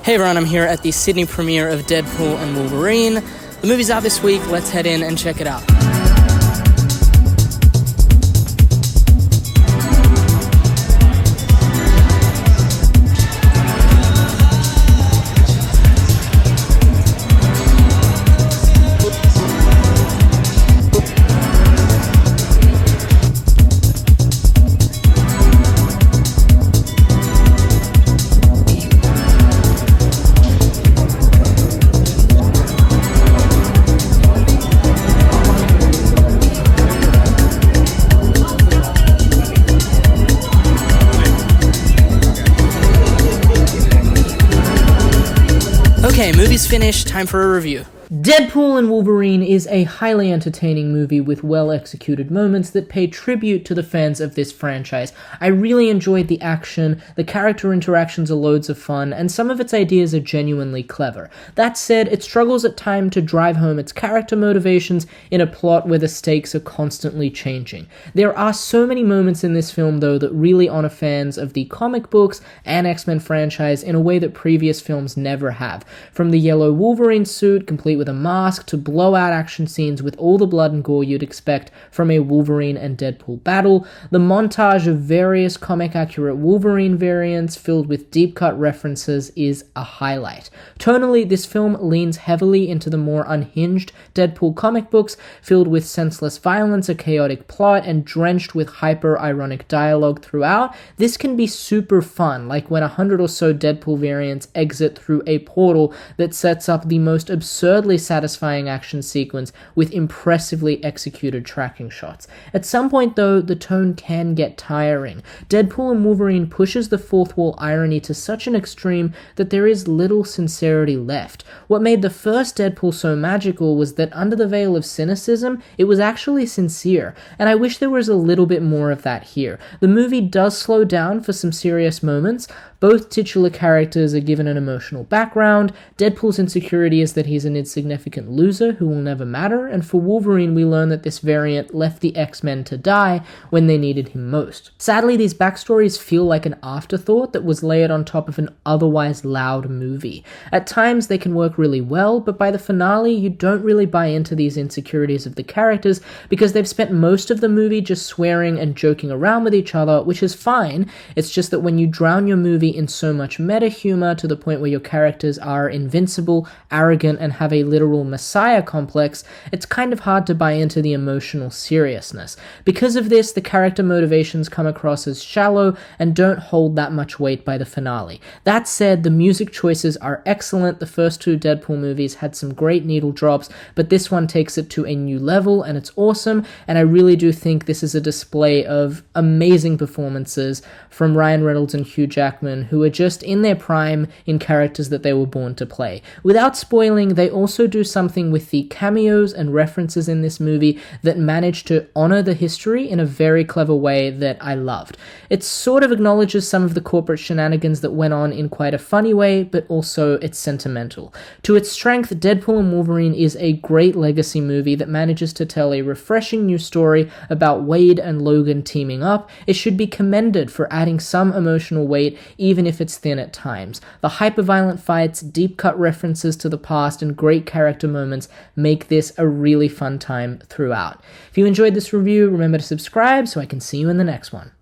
Hey everyone, I'm here at the Sydney premiere of Deadpool and Wolverine. The movie's out this week, let's head in and check it out. Okay, movie's finished, time for a review. Deadpool and Wolverine is a highly entertaining movie with well-executed moments that pay tribute to the fans of this franchise. I really enjoyed the action, the character interactions are loads of fun, and some of its ideas are genuinely clever. That said, it struggles at times to drive home its character motivations in a plot where the stakes are constantly changing. There are so many moments in this film, though, that really honor fans of the comic books and X-Men franchise in a way that previous films never have. From the yellow Wolverine suit, complete with a mask, to blowout action scenes with all the blood and gore you'd expect from a Wolverine and Deadpool battle, the montage of various comic-accurate Wolverine variants filled with deep-cut references is a highlight. Tonally, this film leans heavily into the more unhinged Deadpool comic books, filled with senseless violence, a chaotic plot, and drenched with hyper-ironic dialogue throughout. This can be super fun, like when 100 or so Deadpool variants exit through a portal that sets up the most absurdly satisfying action sequence with impressively executed tracking shots. At some point, though, the tone can get tiring. Deadpool and Wolverine pushes the fourth wall irony to such an extreme that there is little sincerity left. What made the first Deadpool so magical was that under the veil of cynicism, it was actually sincere, and I wish there was a little bit more of that here. The movie does slow down for some serious moments. Both titular characters are given an emotional background. Deadpool's insecurity is that he's an insignificant loser who will never matter, and for Wolverine we learn that this variant left the X-Men to die when they needed him most. Sadly, these backstories feel like an afterthought that was layered on top of an otherwise loud movie. At times they can work really well, but by the finale you don't really buy into these insecurities of the characters because they've spent most of the movie just swearing and joking around with each other, which is fine. It's just that when you drown your movie in so much meta humor to the point where your characters are invincible, arrogant, and have a literal messiah complex, it's kind of hard to buy into the emotional seriousness. Because of this, the character motivations come across as shallow and don't hold that much weight by the finale. That said, the music choices are excellent. The first two Deadpool movies had some great needle drops, but this one takes it to a new level, and it's awesome, and I really do think this is a display of amazing performances from Ryan Reynolds and Hugh Jackman, who are just in their prime in characters that they were born to play. Without spoiling, they also do something with the cameos and references in this movie that manage to honor the history in a very clever way that I loved. It sort of acknowledges some of the corporate shenanigans that went on in quite a funny way, but also it's sentimental. To its strength, Deadpool and Wolverine is a great legacy movie that manages to tell a refreshing new story about Wade and Logan teaming up. It should be commended for adding some emotional weight, even if it's thin at times. The hyper-violent fights, deep-cut references to the past, and great character moments make this a really fun time throughout. If you enjoyed this review, remember to subscribe so I can see you in the next one.